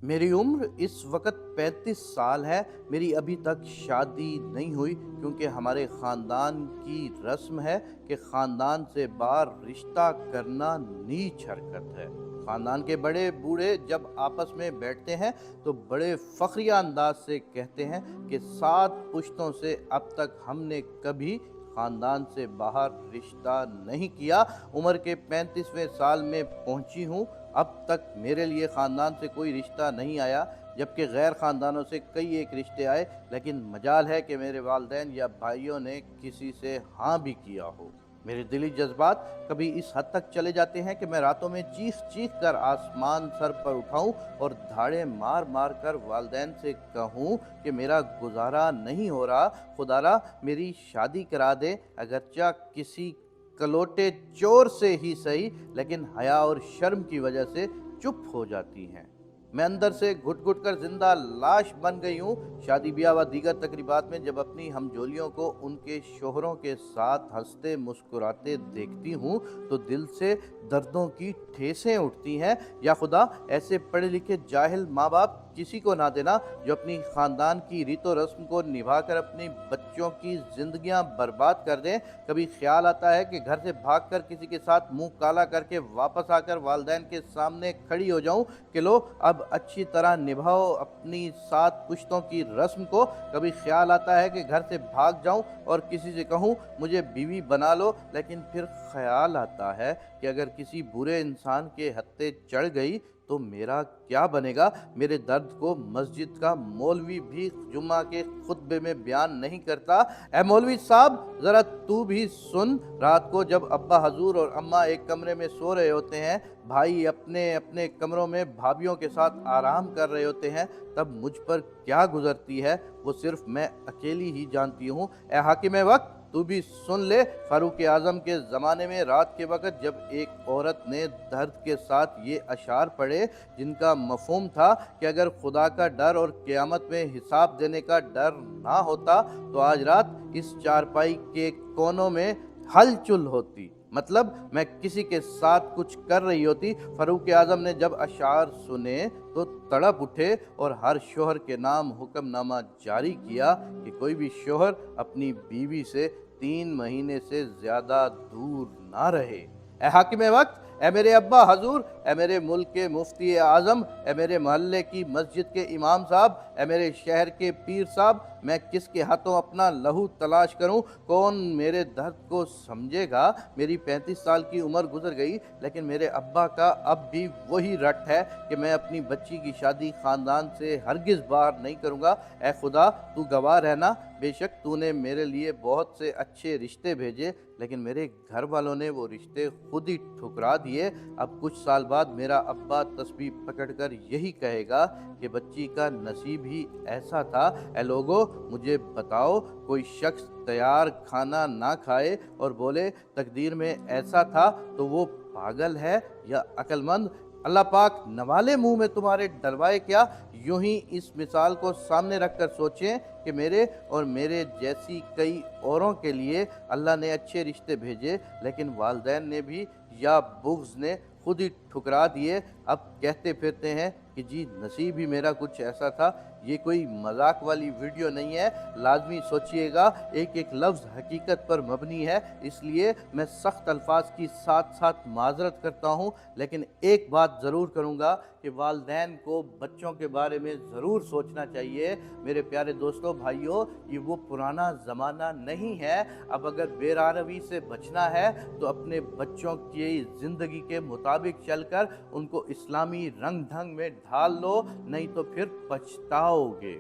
मेरी उम्र इस वक़्त 35 साल है। मेरी अभी तक शादी नहीं हुई क्योंकि हमारे ख़ानदान की रस्म है कि ख़ानदान से बाहर रिश्ता करना नीच हरकत है। ख़ानदान के बड़े बूढ़े जब आपस में बैठते हैं तो बड़े फ़ख्रिया अंदाज़ से कहते हैं कि 7 पुश्तों से अब तक हमने कभी ख़ानदान से बाहर रिश्ता नहीं किया। उम्र के 35वें साल में पहुंची हूँ, अब तक मेरे लिए ख़ानदान से कोई रिश्ता नहीं आया, जबकि गैर ख़ानदानों से कई एक रिश्ते आए, लेकिन मजाल है कि मेरे वालिदैन या भाइयों ने किसी से हाँ भी किया हो। मेरे दिली जज्बात कभी इस हद तक चले जाते हैं कि मैं रातों में चीख चीख कर आसमान सर पर उठाऊं और धाड़े मार मार कर वालिदैन से कहूं कि मेरा गुजारा नहीं हो रहा, खुदारा मेरी शादी करा दे, अगरचा किसी कलोटे चोर से ही सही, लेकिन हया और शर्म की वजह से चुप हो जाती हैं। मैं अंदर से घुट घुट कर जिंदा लाश बन गई हूँ। शादी ब्याह व दीगर तकरीबात में जब अपनी हमजोलियों को उनके शोहरों के साथ हंसते मुस्कुराते देखती हूँ तो दिल से दर्दों की ठेसें उठती हैं। या खुदा, ऐसे पढ़े लिखे जाहिल माँ बाप किसी को ना देना जो अपनी ख़ानदान की रीतो रस्म को निभाकर अपनी बच्चों की ज़िंदगियां बर्बाद कर दें। कभी ख्याल आता है कि घर से भागकर किसी के साथ मुंह काला करके वापस आकर वालिदैन के सामने खड़ी हो जाऊं कि लो अब अच्छी तरह निभाओ अपनी 7 पुश्तों की रस्म को। कभी ख्याल आता है कि घर से भाग जाऊं और किसी से कहूं मुझे बीवी बना लो, लेकिन फिर ख्याल आता है कि अगर किसी बुरे इंसान के हत्थे चढ़ गई तो मेरा क्या बनेगा। मेरे दर्द को मस्जिद का मौलवी भी जुम्मा के खुतबे में बयान नहीं करता। ए मौलवी साहब, ज़रा तू भी सुन। रात को जब अब्बा हजूर और अम्मा एक कमरे में सो रहे होते हैं, भाई अपने अपने कमरों में भाभीियों के साथ आराम कर रहे होते हैं, तब मुझ पर क्या गुजरती है वो सिर्फ मैं अकेली ही जानती हूँ। ए हाकिम वक्त, तू भी सुन ले। फारूक आज़म के ज़माने में रात के वक़्त जब एक औरत ने दर्द के साथ ये अशार पढ़े जिनका मफ़हूम था कि अगर खुदा का डर और क़यामत में हिसाब देने का डर ना होता तो आज रात इस चारपाई के कोनों में हलचल होती, मतलब मैं किसी के साथ कुछ कर रही होती। फारूक आज़म ने जब अशार सुने तो तड़प उठे और हर शोहर के नाम हुक्मनामा जारी किया कि कोई भी शोहर अपनी बीवी से 3 महीने से ज़्यादा दूर ना रहे। ए हाकिम वक्त, ए मेरे अब्बा हजूर, ए मेरे मुल्क के मुफ्ती आज़म, ए मेरे मोहल्ले की मस्जिद के इमाम साहब, ए मेरे शहर के पीर साहब, मैं किसके हाथों अपना लहू तलाश करूं? कौन मेरे दर्द को समझेगा? मेरी 35 साल की उम्र गुजर गई, लेकिन मेरे अब्बा का अब भी वही रट है कि मैं अपनी बच्ची की शादी ख़ानदान से हरगिज़ बाहर नहीं करूँगा। ए खुदा, तू गवाह रहना, बेशक तूने मेरे लिए बहुत से अच्छे रिश्ते भेजे, लेकिन मेरे घर वालों ने वो रिश्ते खुद ही ठुकरा दिए। अब कुछ साल बाद मेरा अब्बा तस्बीह पकड़कर यही कहेगा कि बच्ची का नसीब ही ऐसा था। ए लोगो, मुझे बताओ, कोई शख्स तैयार खाना ना खाए और बोले तकदीर में ऐसा था तो वो पागल है या अक्लमंद? अल्लाह पाक नवाले मुंह में तुम्हारे डलवाए क्या? यूं ही इस मिसाल को सामने रखकर सोचें कि मेरे और मेरे जैसी कई औरों के लिए अल्लाह ने अच्छे रिश्ते भेजे, लेकिन वालिदैन ने भी या बुग़्ज़ ने खुद ही ठुकरा दिए। अब कहते फिरते हैं कि जी नसीब ही मेरा कुछ ऐसा था। ये कोई मजाक वाली वीडियो नहीं है, लाजमी सोचिएगा, एक एक लफ्ज़ हकीकत पर मबनी है, इसलिए मैं सख्त अल्फाज की साथ साथ माजरत करता हूँ। लेकिन एक बात ज़रूर करूँगा कि वालिदैन को बच्चों के बारे में ज़रूर सोचना चाहिए। मेरे प्यारे दोस्तों, भाइयों, ये वो पुराना ज़माना नहीं है। अब अगर बेरारवी से बचना है तो अपने बच्चों की ज़िंदगी के मुताबिक चलकर उनको इस्लामी रंग ढंग में ढाल लो, नहीं तो फिर पछताओगे।